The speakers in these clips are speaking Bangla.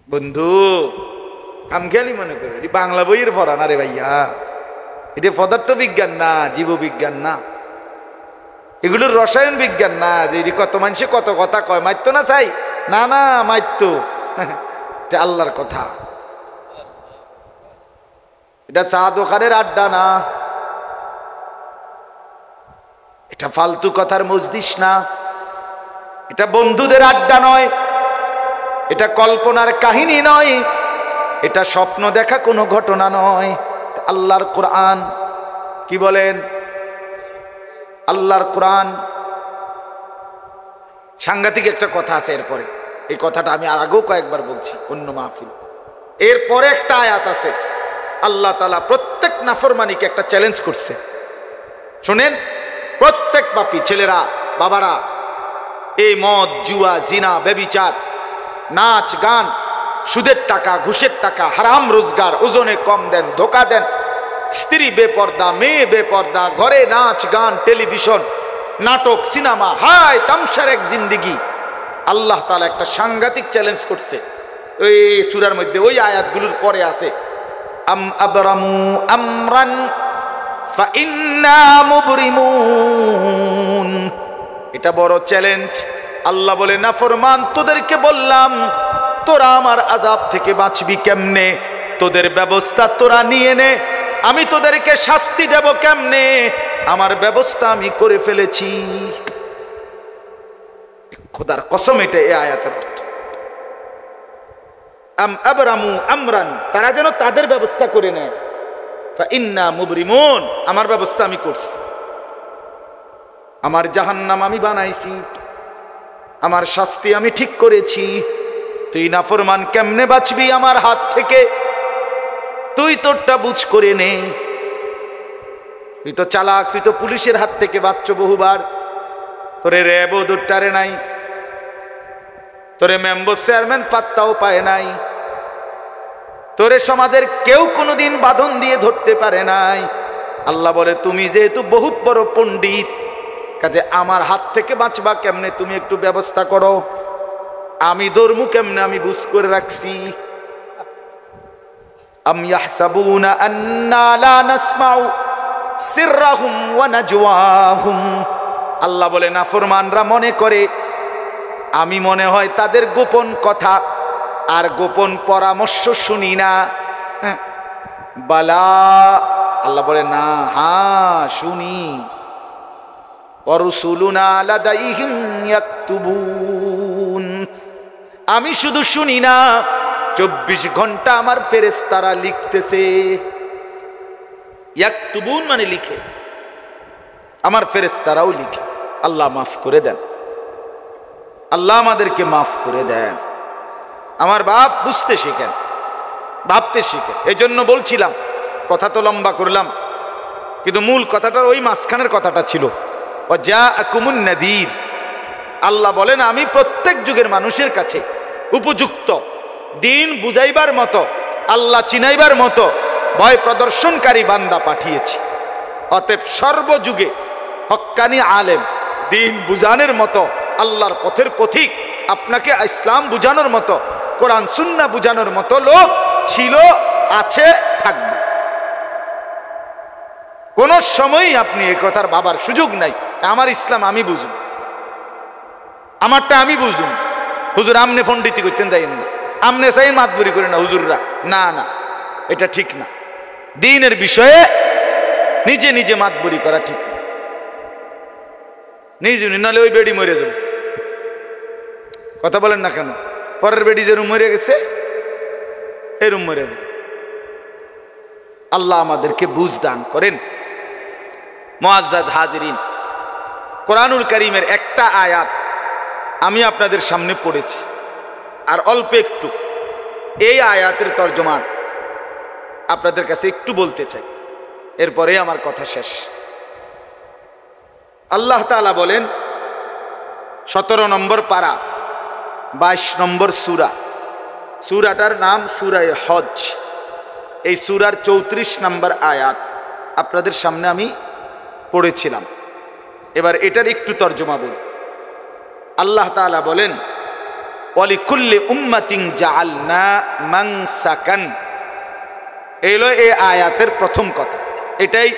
বন্ধু কামখেয়ালি মনে করে এটি বাংলা বইয়ের পড়া না রে ভাইয়া, এটি পদার্থ বিজ্ঞান না, জীববিজ্ঞান না, এগুলোর রসায়ন বিজ্ঞান না যে এটি কত মানুষে কত কথা কয়, মারতো না চাই না, না মারতো এটা আল্লাহর কথা। এটা চা দোকানের আড্ডা না, এটা ফালতু কথার মজলিস না, এটা বন্ধুদের আড্ডা নয়, এটা কল্পনার কাহিনী নয়, এটা স্বপ্ন দেখা কোনো ঘটনা নয়। আল্লাহর কোরআন। কি বলেন? আল্লাহর কোরআন। সাংঘাতিক একটা কথা আছে এরপরে, এই কথাটা আমি আর আগেও কয়েকবার বলছি অন্য মাহফিল। এরপরে একটা আয়াত আছে, আল্লাহ তাআলা প্রত্যেক নাফরমানিকে একটা চ্যালেঞ্জ করছে। শোনেন, প্রত্যেক পাপী ছেলেরা, বাবারা, এই মদ, জুয়া, জিনা, ব্যভিচার, নাচ গান, সুদের টাকা, ঘুষের টাকা, হারাম রোজগার, ওজনে কম দেন, ধোকা দেন, স্ত্রী বেপর্দা, মেয়ে বেপর্দা, ঘরে নাচ গান, টেলিভিশন, নাটক, সিনেমা, হায় তামসার এক জিন্দিগি। আল্লাহ তাআলা একটা সাংঘাতিক চ্যালেঞ্জ করছে ওই সূরার মধ্যে, ওই আয়াতগুলোর পরে আছে আম আবরামু আমরান ফাইন্না মুবরিমুন। এটা বড় চ্যালেঞ্জ। আল্লাহ বলে, নাফরমান তোদেরকে বললাম তোরা আমার আযাব থেকে বাঁচবি কেমনে, তোদের ব্যবস্থা তোরা নিয়ে নে, আমি তোদেরকে শাস্তি দেব কেমনে, আমার ব্যবস্থা আমি করে ফেলেছি। খোদার কসম, এটা এই আয়াতের অর্থ। আম আবরামু আমরান, তারা যেন তাদের ব্যবস্থা করে নেয়, ফাইন্না মুবরিমুন, আমার ব্যবস্থা আমি করছি, আমার জাহান্নাম আমি বানাইছি, আমার শাস্তি আমি ঠিক করেছি। তুই নাফরমান কেমনে বাঁচবি আমার হাত থেকে, তুই তোরটা বুঝ করে নে। তুই তো চালাক, তুই তো পুলিশের হাত থেকে বাঁচছ বহুবার, তোরে র্যাবও ধরতে নাই, তোরে মেম্বার চেয়ারম্যান পাত্তাও পায় নাই, তোরে সমাজের কেউ কোনোদিন বাঁধন দিয়ে ধরতে পারে নাই। আল্লাহ বলে, তুমি যেহেতু বহুত বড় পণ্ডিত, কাজে আমার হাত থেকে বাঁচবা কেমনে তুমি একটু ব্যবস্থা করো, আমি ধর্ম কেমনে আমি বুঝ করে রাখছি। আম ইয়াহসাবুনা আন্না লা নাসমাউ সিররাহুম ওয়া নাজওয়াহুম। আল্লাহ বলে, নাফরমানরা মনে করে আমি মনে হয় তাদের গোপন কথা আর গোপন পরামর্শ শুনি না। বালা, আল্লাহ বলে, না, হ্যাঁ শুনি। ওয়ারুসুলুনা লাদাইহিম ইয়াকতুবুন, আমি শুধু শুনি না, 24 ঘন্টা আমার ফেরেশতারা লিখতেছে। ইয়াকতুবুন মানে লিখে, আমার ফেরেশতারাও লিখে। আল্লাহ মাফ করে দেন, আল্লাহ আমাদেরকে মাফ করে দেন। আমার বাপ বুঝতে শিখেন, ভাবতে শিখেন। এই জন্য বলছিলাম, কথা তো লম্বা করলাম, কিন্তু মূল কথাটা ওই মাঝখানের কথাটা ছিল, ওয়াজাআকুমুন নাযীর। আল্লাহ বলেন, আমি প্রত্যেক যুগের মানুষের কাছে উপযুক্ত দিন বুঝাইবার মতো, আল্লাহ চিনাইবার মতো ভয় প্রদর্শনকারী বান্দা পাঠিয়েছি। অতএব সর্বযুগে হক্কানি আলেম, দিন বুঝানোর মতো, আল্লাহর পথের পথিক, আপনাকে ইসলাম বুঝানোর মতো, কোরআন সুন্নাহ বুঝানোর মতো লোক ছিল, আছে, থাকবে। কোন সময়ই আপনি এই কথার ভাবার সুযোগ নাই আমার ইসলাম আমি বুঝুন, আমারটা আমি বুঝুন। হুজুর আমনে পণ্ডিতি করতেন যাইন না, আমনে চাই মাতবরি করে না হুজুররা, না না, এটা ঠিক না। দ্বীনের বিষয়ে নিজে নিজে মাতবরি করা ঠিক না। নিজে নাহলে ওই বেডি মরে যাবে। কথা বলেন না কেন? পরের বেডি যে রুম মরে গেছে, এই রুম মরে যাবে। আল্লাহ আমাদেরকে বুঝ দান করেন। মুআজ্জাজ হাজিরিন, কোরআনুল কারীমের একটা আয়াত আমি আপনাদের সামনে পড়েছি, আর অল্প একটু এই আয়াতের তর্জমা আপনাদের কাছে একটু বলতে চাই, এরপরে আমার কথা শেষ। আল্লাহ তাআলা বলেন, 17 নম্বর পারা, 22 নম্বর সূরা, সূরাটার নাম সূরায়ে হজ। এই সূরার 34 নম্বর আয়াত আপনাদের সামনে আমি পড়েছিলাম। এবার এটার একটু তর্জমা বলি। আল্লাহ তাআলা বলেন, ওয়ালিকুল্লি উম্মাতিন জাআলনা মানসাকান। এই হলো এই আয়াতের প্রথম কথা, এটাই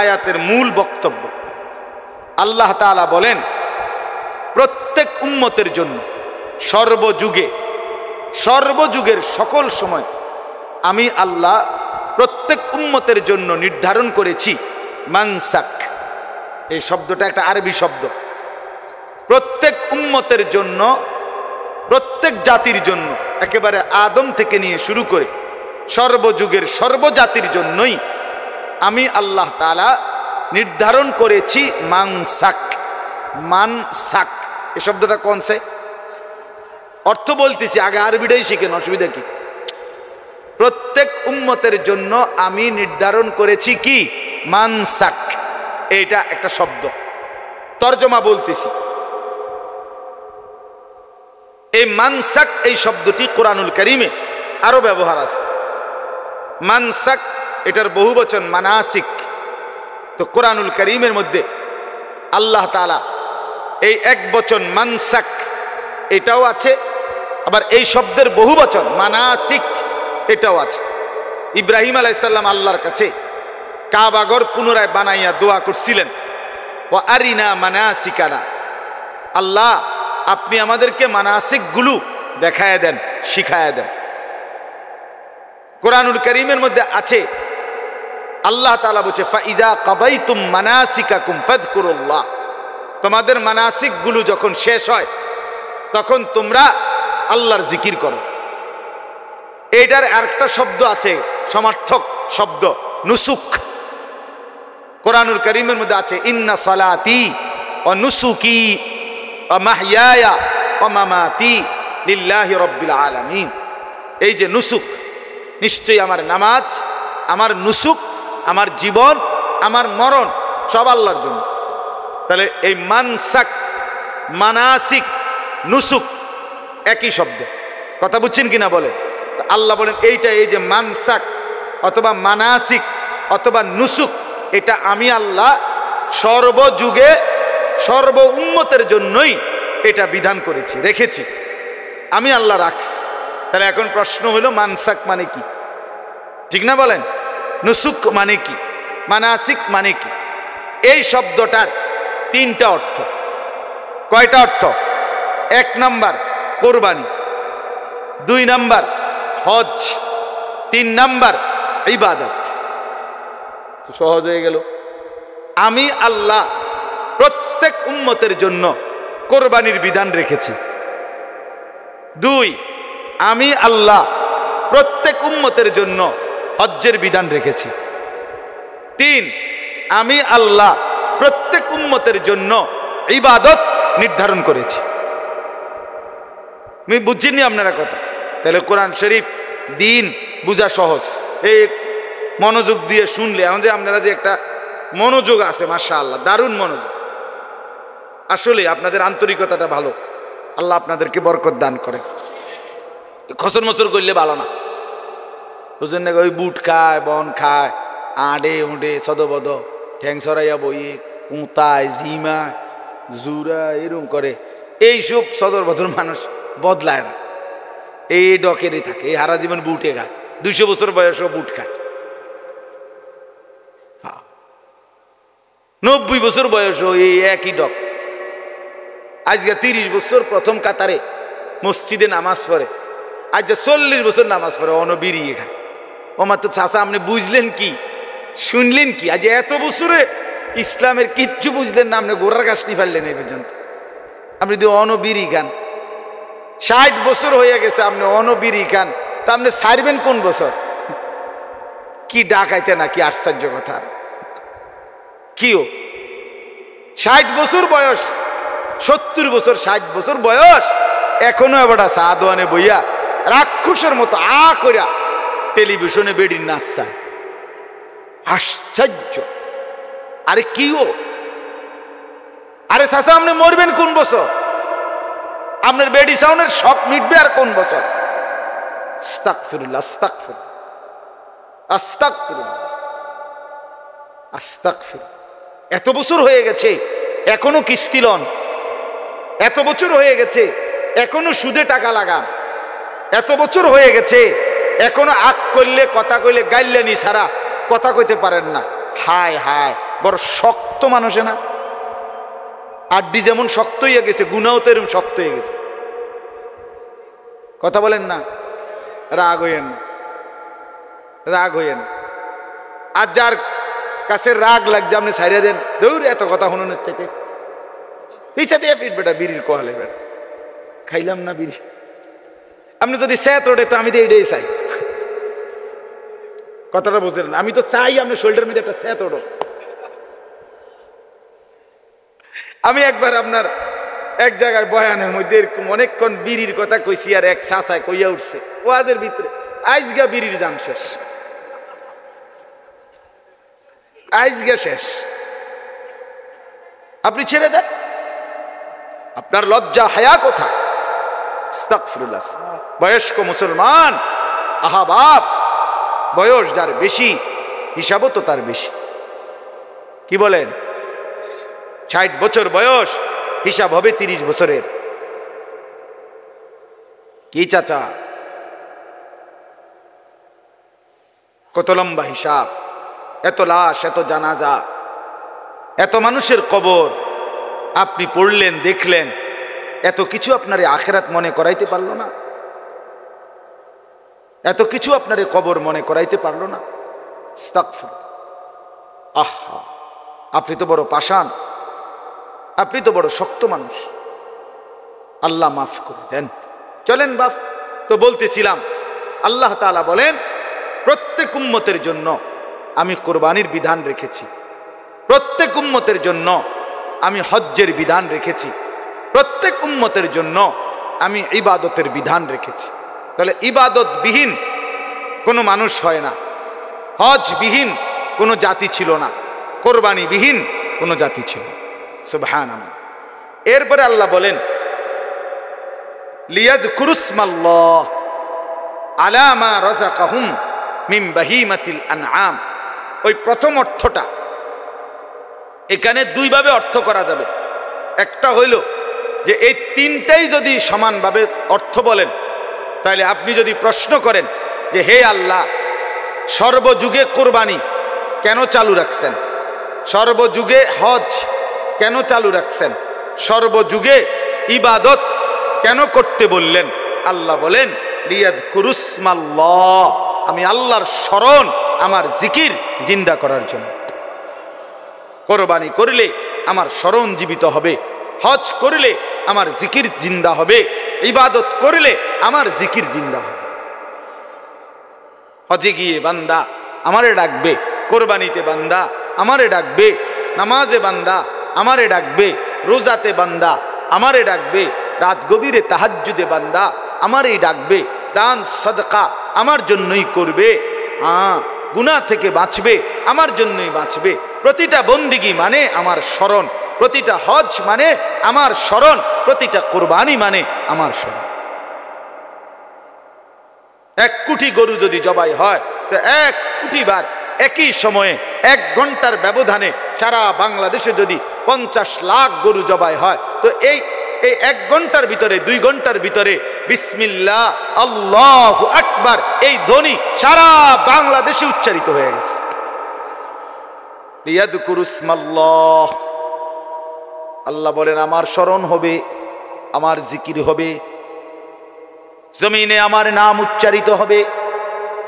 আয়াতের মূল বক্তব্য। আল্লাহ তাআলা বলেন প্রত্যেক উম্মতের জন্য সর্বযুগের সকল সময় আমি আল্লাহ প্রত্যেক উম্মতের জন্য নির্ধারণ করেছি মানসাক। এই শব্দটা একটা আরবি শব্দ। প্রত্যেক উম্মতের জন্য, প্রত্যেক জাতির জন্য, একেবারে আদম থেকে নিয়ে শুরু করে সর্বযুগের সর্বজাতির জন্যই আমি আল্লাহ তাআলা নির্ধারণ করেছি মানসাক। মানসাক এই শব্দটা কোনসে? অর্থ বলতেছি, আগে আরবিটাই শিখেন, অসুবিধা কি? প্রত্যেক উম্মতের জন্য আমি নির্ধারণ করেছি কি? মানসাক। এইটা একটা শব্দ, তরজমা বলতেছি। এই মানসাক এই শব্দটি কোরআনুল কারীমে আরো ব্যবহার আছে। মানসাক এটার বহুবচন মানাসিক। তো কোরআনুল কারীমের মধ্যে আল্লাহ তাআলা এই এক বচন মানসাক এটাও আছে, আবার এই শব্দের বহুবচন মানাসিক এটাও আছে। ইব্রাহিম আলাইহিস সালাম আল্লাহর কাছে কাবাঘর পুনরায় বানাইয়া দোয়া করছিলেন, ওয়া আরিনা মানাসিকানা, আল্লাহ আপনি আমাদেরকে মানাসিক গুলো দেখায় দেন, শিখায় দেন। কোরআনুল কারীমের মধ্যে আছে আল্লাহ তাআলা বলছে ফাইজা কাদাইতুম মানাসিকাকুম ফাযকুরুল্লাহ, তোমাদের মানাসিক গুলো যখন শেষ হয় তখন তোমরা আল্লাহর জিকির করো। এটার আরেকটা শব্দ আছে, সমার্থক শব্দ, নুসুক। কোরআনুল কারীমের মধ্যে আছে ইন্না সালাতি ওয়া নুসুকি ওয়া মাহইয়ায়া ওয়া মামাতি লিল্লাহি রাব্বিল আলামিন। এই যে নুসুক, নিশ্চয়ই আমার নামাজ, আমার নুসুক, আমার জীবন, আমার মরণ সব আল্লাহর জন্য। তাহলে এই মানসাক, মানাসিক, নুসুক একই শব্দ। কথা বুঝছেন কিনা বলেন? আল্লাহ বলেন এইটা, এই যে মানসাক অথবা মানাসিক অথবা নুসুক, এটা আমি আল্লাহ সর্বযুগে সর্ব উম্মতের জন্যই এটা বিধান করেছি, রেখেছি, আমি আল্লাহ রাখছি। তাহলে এখন প্রশ্ন হলো মানসাক মানে কি? ঠিক না বলেন? নুসুক মানে কি? মানাসিক মানে কি? এই শব্দটার তিনটা অর্থ। কয়টা অর্থ? 1 নাম্বার কোরবানি, 2 নাম্বার হজ, 3 নাম্বার ইবাদত। তো সহজ হয়ে গেল। আমি আল্লাহ প্রত্যেক উম্মতের জন্য কোরবানির বিধান রেখেছি। 2, আমি আল্লাহ প্রত্যেক উম্মতের জন্য হজ্জের বিধান রেখেছি। 3, আমি আল্লাহ প্রত্যেক উম্মতের জন্য ইবাদত নির্ধারণ করেছি। আমি বুঝিনি আপনারা কথা? তাহলে কোরআন শরীফ দিন বুঝা সহজ, এই মনোযোগ দিয়ে শুনলে। এখন যে আপনারা যে একটা মনোযোগ আছে, মাশাআল্লাহ, দারুণ মনোযোগ। আসলে আপনাদের আন্তরিকতাটা ভালো, আল্লাহ আপনাদেরকে বরকত দান করে। খসর মসর করলে ভালো না, বুঝলেন না? ওই বুট খায়, বন খায়, আডে উডে সদবদ, ঠ্যাং সরাইয়া বইয়ে, কুঁতায়, জিমায়, জুরা এরকম করে। এইসব সদর বদর মানুষ বদলায় না, এই ডকেরই থাকে, এই হারা জীবন বুটে খায়। 200 বছর বয়সও বুট খায়। 90 বছর বয়সও এই একই ডক। আজকে 30 বছর প্রথম কাতারে মসজিদে নামাজ পড়ে, আজ 40 বছর নামাজ পড়ে, অনবিরিয়ে খায়। ও মাত্র চাষা, আপনি বুঝলেন কি, শুনলেন কি? আজ এত বছরে ইসলামের কিচ্ছু বুঝলেন না, আপনি গোড়ার গাছ নিয়ে ফেললেন এই পর্যন্ত। আপনি যদি অনবিরি খান, 60 বছর হয়ে গেছে আপনি অনবিরি খান, তা আপনি ছাড়বেন কোন বছর? কি ডাকাইতে না, কি আশ্চর্য কথা। কিও 60 বছর বয়স, 70 বছর, 60 বছর বয়স, এখনো এবার সাদওয়ানে বইয়া রাক্ষসের মতো আ কইরা টেলিভিশনে বেডির নাচ চায়। আশ্চর্য। আরে কিও, আরে চাচা আপনি মরবেন কোন বছর? আপনার বেডি সাউন্ডের শখ মিটবে আর কোন বছর? আস্তাগফিরুল্লাহ, আস্তাগফিরুল্লাহ, আস্তাগফিরুল্লাহ, আস্তাগফিরুল্লাহ। এত বছর হয়ে গেছে এখনো কিস্তি লন, এত বছর হয়ে গেছে এখনো সুদে টাকা লাগান, এত বছর হয়ে গেছে এখনো আগ করলে কথা কইলে গাইলেনি সারা কথা কইতে পারেন না। হায় হায়, বড় শক্ত মানুষে না? আড্ডি যেমন শক্ত হয়ে গেছে, গুনাও তো এরকম শক্ত হয়ে গেছে। কথা বলেন না, রাগ হইয়েন না, রাগ হইয়েন। আর যার কাছে রাগ লাগছে আপনি ছাইড়ে দেন, দৌড় এত কথা শুনুনের চাইতে পিছাতে ফিট বেটা বিড়ির কোয়ালে বেটা খাইলাম না বিড়ি। আপনি যদি স্যাত ওঠে তো আমি তো এইটাই চাই, কথাটা বুঝলেন? আমি তো চাই আপনি শোল্ডার মধ্যে একটা স্যাত ওঠো। আমি একবার আপনার এক জায়গায় বয়ানের মধ্যে এরকম অনেকক্ষণ বিড়ির কথা কইছি, আর এক চাচায় কইয়া উঠছে ওয়াজের ভিতরে, আইজগা বিড়ির দাম শেষ, আইজগা শেষ। আপনি ছেড়ে দেন, আপনার লজ্জা হায়া কোথায়? আস্তাগফিরুল্লাহ। বয়স্ক মুসলমান, আহা বাপ, বয়স যার বেশি হিসাবও তো তার বেশি। কি বলেন? 60 বছর বয়স, হিসাব হবে 30 বছরের। কি চাচা, কত লম্বা হিসাব, এত লাশ, এত জানাজা, এত মানুষের কবর আপনি পড়লেন, দেখলেন, এত কিছু আপনার আখিরাত মনে করাইতে পারলো না? এত কিছু আপনার কবর মনে করাইতে পারলো না? আস্তাগফির। আহা, আপনি তো বড় পাষাণ, আপনি তো বড় শক্ত মানুষ, আল্লাহ মাফ করে দেন। চলেন বাপ, তো বলতেছিলাম আল্লাহ তাআলা বলেন প্রত্যেক উম্মতের জন্য আমি কোরবানির বিধান রেখেছি, প্রত্যেক উম্মতের জন্য আমি হজ্জের বিধান রেখেছি, প্রত্যেক উম্মতের জন্য আমি ইবাদতের বিধান রেখেছি। তাহলে ইবাদত বিহীন কোনো মানুষ হয় না, হজ বিহীন কোনো জাতি ছিল না, কোরবানি বিহীন কোনো জাতি ছিল। সুবহানাল্লাহ। এরপরে আল্লাহ বলেন লিয়াযকুরুসমাল্লাহ আলা মা রাযাকাহুম মিন বাহিমাতিল আনআম। ওই প্রথম অর্থটা এখানে দুইভাবে অর্থ করা যাবে। একটা হইল যে এই তিনটাই যদি সমানভাবে অর্থ বলেন, তাহলে আপনি যদি প্রশ্ন করেন যে হে আল্লাহ, সর্বযুগে কোরবানি কেন চালু রাখছেন, সর্বযুগে হজ কেন চালু রাখছেন, সর্বযুগে ইবাদত কেন করতে বললেন? আল্লাহ বলেন লিয়াযকুরুসমাল্লাহ, আমি আল্লাহর স্মরণ, আমার জিকির জিন্দা করার জন্য। কোরবানি করলে আমার স্মরণ জীবিত হবে, হজ করলে আমার জিকির জিন্দা হবে, ইবাদত করলে আমার জিকির জিন্দা হবে। হজে গিয়ে বান্দা আমারে ডাকবে, কোরবানিতে বান্দা আমারে ডাকবে, নামাজে বান্দা আমারে ডাকবে, রোজাতে বান্দা আমারে ডাকবে, রাত গভীরে তাহাজ্জুদে বান্দা আমারই ডাকবে, দান সাদকা আমার জন্যই করবে, গুনাহ থেকে বাঁচবে আমার জন্যই বাঁচবে। প্রতিটা বন্দিগি মানে আমার স্মরণ, প্রতিটা হজ মানে আমার স্মরণ, প্রতিটা কোরবানি মানে আমার স্মরণ। 1 কোটি গরু যদি জবাই হয় তো 1 কোটি বার একই সময়ে 1 ঘন্টার ব্যবধানে সারা বাংলাদেশে যদি 50 লাখ গরু জবাই হয়, তো এই 1 ঘন্টার ভিতরে 2 ঘন্টার ভিতরে বিসমিল্লাহ আল্লাহু আকবার এই ধ্বনি সারা বাংলাদেশে উচ্চারিত হয়ে গেছে। লিয়াযকুরুসমাল্লাহ, আল্লাহ বলেন আমার স্মরণ হবে, আমার জিকির হবে, জমিনে আমার নাম উচ্চারিত হবে,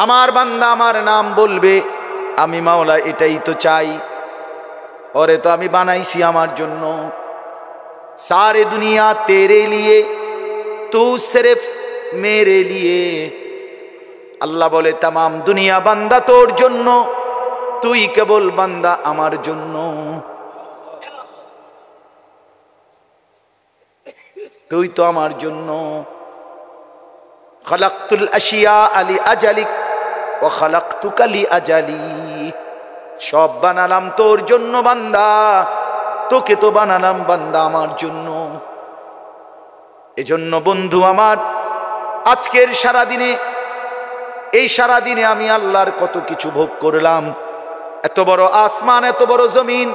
আমার বান্দা আমার নাম বলবে। আমি মাওলা এটাই তো চাই, ওরে তো আমি বানাইছি আমার জন্য। सारे दुनिया तेरे लिए तू सिर्फ मेरे लिए। আল্লাহ বলে तमाम দুনিয়া বান্দা তোর জন্য, তুই কেবল বান্দা আমার জন্য। তুই তো আমার জন্য। খালাকতুল আশিয়া আলি আজালিক ওয়া খালাকতুকা লি আজালি। সব বানালাম তোর জন্য বান্দা, তোকে তো বানালাম বান্দা আমার জন্য। এজন্য বন্ধু আমার, আজকের সারাদিনে, এই সারাদিনে আমি আল্লাহর কত কিছু ভোগ করলাম। এত বড় আসমান, এত বড় জমিন,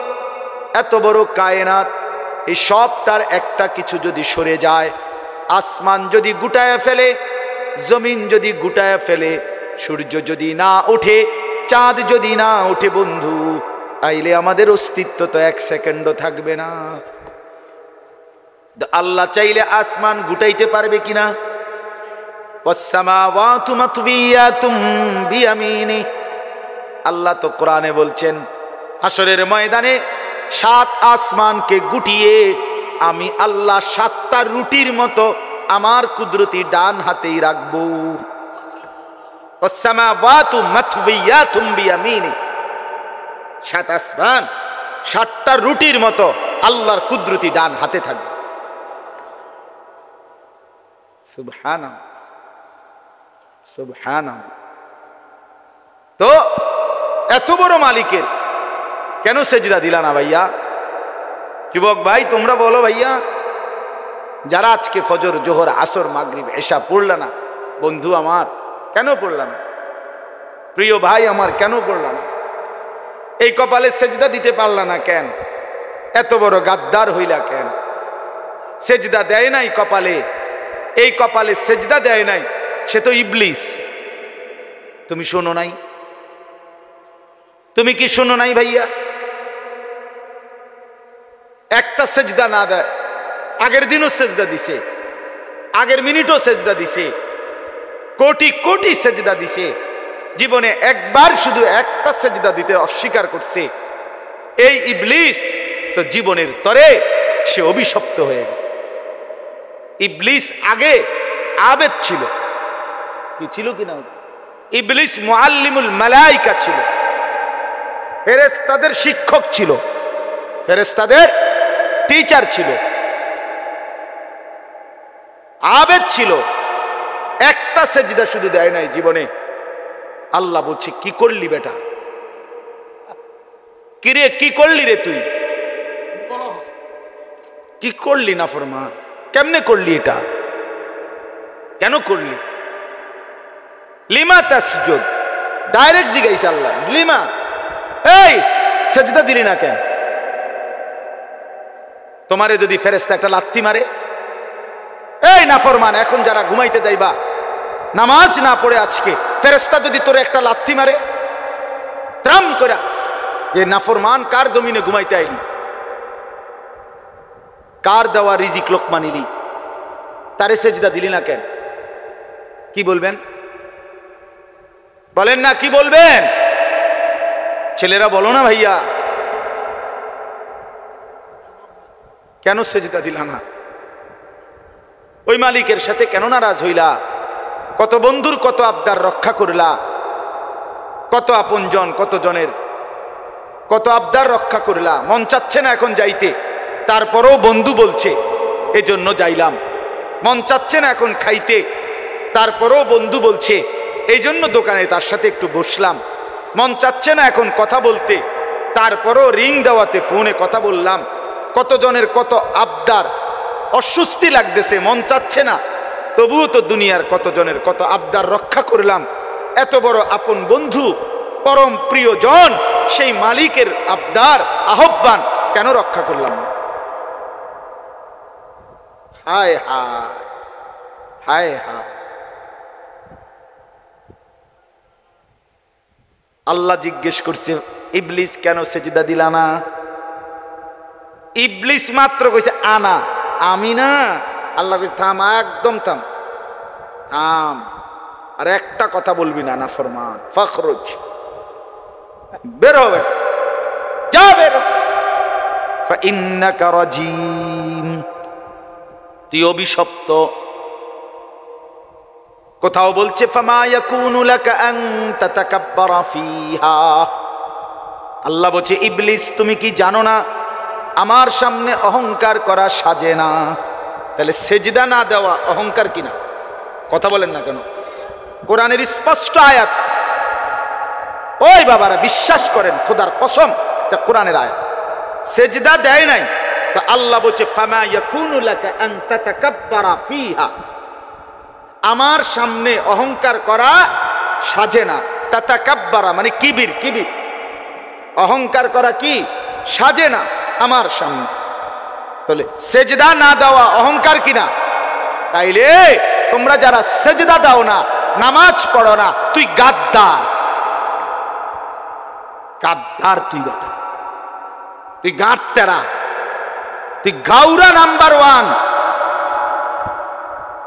এত বড় কায়নাত, এই সবটার একটা কিছু যদি সরে যায়, আসমান যদি গুটায় ফেলে, জমিন যদি গুটায় ফেলে, সূর্য যদি না ওঠে, চাঁদ যদি না ওঠে বন্ধু, তাইলে আমাদের অস্তিত্ব তো এক সেকেন্ডও থাকবে না। আল্লাহ চাইলে আসমান গুটাইতে পারবে কিনা? ওয়াসসামাওয়াতু মাতওয়িয়াতুম বিয়ামিনি, আল্লাহ তো কোরআনে বলছেন হাসরের ময়দানে 7 আসমানকে গুটিয়ে আমি আল্লাহ 7টা রুটির মতো আমার কুদরতি ডান হাতেই রাখবো। ওয়াসসামাওয়াতু মাতওয়িয়াতুম বিয়ামিনি, 7 আসমান 7টা রুটির মতো আল্লাহর কুদরতি ডান হাতে থাকবে। সুবহানাল্লাহ সুবহানাল্লাহ। তো এত বড় মালিকের কেন সেজদা দিলা না ভাইয়া? যুবক ভাই তোমরা বলো ভাইয়া, যারা আজকে ফজর, জোহর, আসর, মাগরিব, এশা পড়লা না, বন্ধু আমার কেন পড়লা না? প্রিয় ভাই আমার কেন পড়লা না? এই কপালে সেজদা দিতে পারলা না কেন? এত বড় গাদ্দার হইলা কেন? সেজদা দেয় নাই কপালে, এই কপালে সেজদা দেয় নাই, সে তো ইবলিস। তুমি শোনো নাই? তুমি কি শোনো নাই ভাইয়া? একটা সেজদা না দেয়, আগের দিনও সেজদা দিছে, আগের মিনিটও সেজদা দিছে, কোটি কোটি সেজদা দিছে, জীবনে একবার শুধু একটা সেজদা দিতে অস্বীকার করছে। এই ইবলিস তো জীবনের তরে সে অভিশপ্ত হয়ে গেছে। ইবলিস আগে আবেদ ছিল, কি ছিল কিনা? ইবলিস মুআল্লিমুল মালাইকা ছিল, ফেরেশতাদের শিক্ষক ছিল, ফেরেশতাদের টিচার ছিল, আবেদ ছিল। একটা সেজদা শুধু দেয় নাই জীবনে। আল্লাহ বলছে কি করলি বেটা? কিরে কি করলি রে তুই? কি করলি নাফরমান? কেমনে করলি এটা? কেন করলি? লিমা তাসজুদ, ডাইরেক্ট জিজ্ঞাসা আল্লাহ, লিমা, এই সেজদা দিলি না কেন? তোমারে যদি ফেরেশতা একটা লাত্তি মারে, এই নাফরমান, এখন যারা ঘুমাইতে যাইবা, নামাজ না পড়ে আজকে, ফেরেশতা যদি তোরে একটা লাত্তি মারে, ত্রাম করা যে নাফরমান কার জমিনে ঘুমাইতে আইলি, কার দেওয়া রিজিক লোকমা নিলি, তারে সেজদা দিলি না কেন? কি বলবেন? বলেন না, কি বলবেন? ছেলেরা বলো না ভাইয়া, কেন সেজদা দিলা না? ওই মালিকের সাথে কেন নারাজ হইলা? কত বন্ধুর কত আবদার রক্ষা করলা, কত আপনজন, কত জনের কত আবদার রক্ষা করলা। মন চাচ্ছে না এখন যাইতে, তারপরেও বন্ধু বলছে এজন্য যাইলাম। মন চাচ্ছে না এখন খাইতে, তারপরেও বন্ধু বলছে এই জন্য দোকানে তার সাথে একটু বসলাম। মন চাচ্ছে না এখন কথা বলতে, তারপরেও রিং দেওয়াতে ফোনে কথা বললাম। কত জনের কত আবদার, অস্বস্তি লাগতেছে, মন চাচ্ছে না, তবুও তো দুনিয়ার কত জনের কত আবদার রক্ষা করলাম। এত বড় আপন বন্ধু, পরম প্রিয়জন, সেই মালিকের আবদার আহ্বান কেন রক্ষা করলাম না? হায় হায় হায় হায়। আল্লাহ জিজ্ঞেস করছে ইবলিস কেন সেজদা দিলা না? ইবলিস মাত্র কইছে আনা, আমি না। আল্লাহ কইছে থাম, একদম থাম, থাম, আর একটা কথা বলবি না নাফরমান, ফখরুজ, বের হবে, যা বের, ফাইন্নাকা রাজিম, তুই অভিশপ্ত। কোথাও বলছে ফামা ইয়াকুনু লাকা আন তাতাকাব্বারা ফিহা, আল্লাহ বলছে ইবলিস তুমি কি জানো না আমার সামনে অহংকার করা সাজে না? তাহলে সেজদা না দেওয়া অহংকার কিনা? কথা বলেন না কেন? কোরআনের স্পষ্ট আয়াত, ওই বাবারা বিশ্বাস করেন, খোদার কসম, এটা কোরআনের আয়াত। সেজদা দেয় নাই তো আল্লাহ বলছে ফামা ইয়াকুনু লাকা আন তাতাকাব্বারা ফিহা, আমার সামনে অহংকার করা সাজে না। তাতাকাব্বারা মানে কিবির, কিবির, অহংকার করা কি সাজে না আমার সামনে। তাহলে সেজদা না দেওয়া অহংকার কিনা? তাইলে তোমরা যারা সেজদা দাও না, নামাজ পড়ো না, তুই গাদ্দার। গাদ্দার তুই বেটা, তুই গাদ্দারা, তুই গাউরা নাম্বার 1।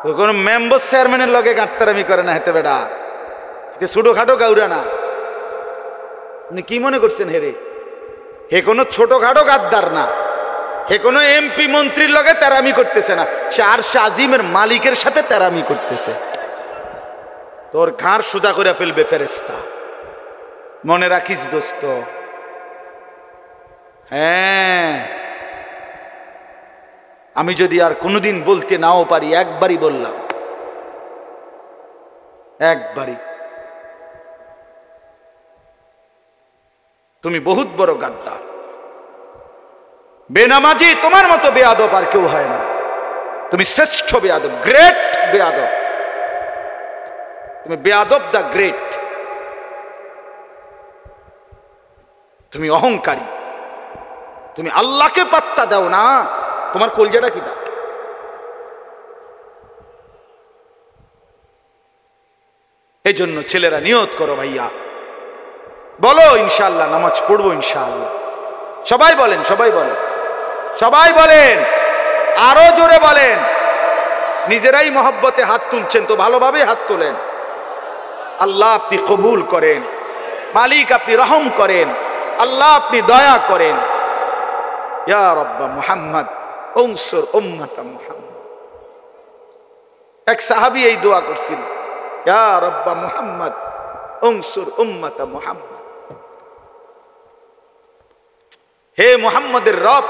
তো কোন মেম্বার চেয়ারম্যানের লগে গাদ্দারামি করে না হেতে বেটা, ছোটখাটো গাউরা না। আপনি কি মনে করছেন হেরে? হে কোনো ছোটখাটো গাদ্দার না, হে কোনো এমপি মন্ত্রীর লগে তেরামি করতেছে না, সে আরশে আজিমের মালিকের সাথে তেরামি করতেছে। তোর ঘাড় সোজা করে ফেলবে ফেরেশতা, মনে রাখিস দোস্ত। হ্যাঁ, আমি যদি আর কোনোদিন বলতে নাও পারি, একবারই বললাম, একবারই। তুমি বহুত বড় গাদ্দার, বেনামাজি তোমার মতো বেয়াদব আর কেউ হয় না। তুমি শ্রেষ্ঠ বেয়াদব, গ্রেট বেয়াদব, তুমি বেয়াদব দা গ্রেট। তুমি অহংকারী, তুমি আল্লাহকে পাত্তা দাও না, তোমার কলজাটা কি? এই জন্য ছেলেরা নিয়ত করো ভাইয়া, বলো ইনশাআল্লাহ নামাজ পড়বো ইনশাআল্লাহ। সবাই বলেন, সবাই বলেন, সবাই বলেন, আরো জোরে বলেন। নিজেরাই মহব্বতে হাত তুলছেন তো ভালোভাবে হাত তোলেন। আল্লাহ আপনি কবুল করেন, মালিক আপনি রহম করেন, আল্লাহ আপনি দয়া করেন। ইয়া রাব্বা মুহাম্মদ উনসুর উম্মাতা মুহাম্মদ। এক সাহাবী এই দোয়া করছিল, ইয়া রাব্বা মুহাম্মদ উনসুর উম্মাতা মুহাম্মদ। হে মুহাম্মদের রব,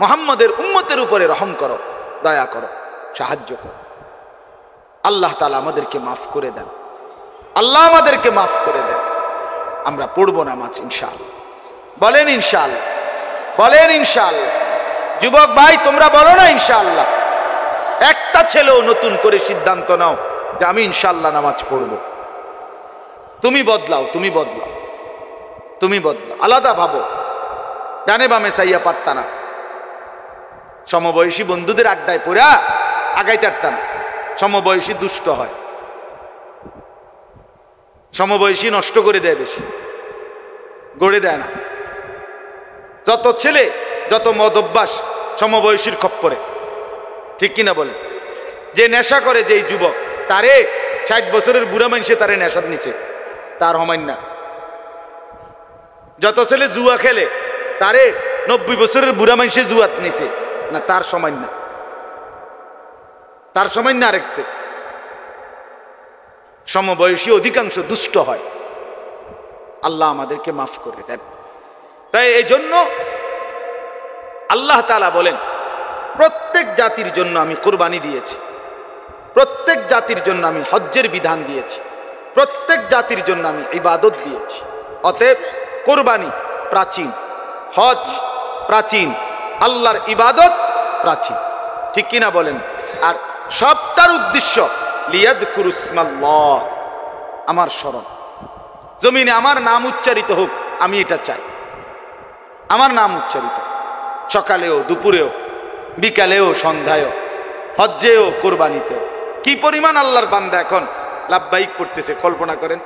মুহাম্মদের উম্মতের উপরে রহম করো, দয়া করো, সাহায্য করো। আল্লাহ তাআলা আমাদেরকে মাফ করে দেন, আল্লাহ আমাদেরকে মাফ করে দেন। আমরা পড়বো নামাজ ইনশাআল্লাহ। বলেন ইনশাআল্লাহ, বলেন ইনশাআল্লাহ। যুবক ভাই তোমরা বলো না ইনশাআল্লাহ। একটা ছেলেও নতুন করে সিদ্ধান্ত নাও যে আমি ইনশাআল্লাহ নামাজ পড়বো। তুমি বদলাও, তুমি বদলাও, তুমি বদলাও। আলাদা ভাবো, ডানে বামে চাইয়া পারতা না, সমবয়সী বন্ধুদের আড্ডায় পড়া আগাইতে পারতা না। সমবয়সী দুষ্ট হয়, সমবয়সী নষ্ট করে দেয়, বেশি গড়ে দেয় না। যত ছেলে যত মদ অভ্যাস সমবয়সীর খপ্পরে, ঠিক কিনা বলে? যে নেশা করে যেই যুবক, তারে 60 বছরের বুড়া মানুষে তারে নেশার নিছে, তার হমাইন না। যত ছেলে জুয়া খেলে তারে 90 বছরের বুড়া মানুষে জুয়াত নিছে না, তার সমান না, তার সমান না। আরেকটু সমবয়সী অধিকাংশ দুষ্ট হয়। আল্লাহ আমাদেরকে মাফ করে দেন। তাই এই জন্য আল্লাহ তাআলা বলেন, প্রত্যেক জাতির জন্য আমি কুরবানি দিয়েছি, প্রত্যেক জাতির জন্য আমি হজ্জের বিধান দিয়েছি, প্রত্যেক জাতির জন্য আমি ইবাদত দিয়েছি। অতএব কুরবানি প্রাচীন, হজ প্রাচীন, আল্লাহর ইবাদত প্রাচীন, ঠিক কিনা বলেন? আর সবটার উদ্দেশ্য লিয়াযকুরুসমাল্লাহ, আমার স্মরণ, জমিনে আমার নাম উচ্চারিত হোক, আমি এটা চাই। আমার নাম উচ্চারিত সকালেও, দুপুরেও, বিকালেও, সন্ধ্যায়ও, হজ্জেও, কোরবানিতেও। কি পরিমাণ আল্লাহর বান্দা এখন লাব্বাইক পড়তেছে কল্পনা করেন।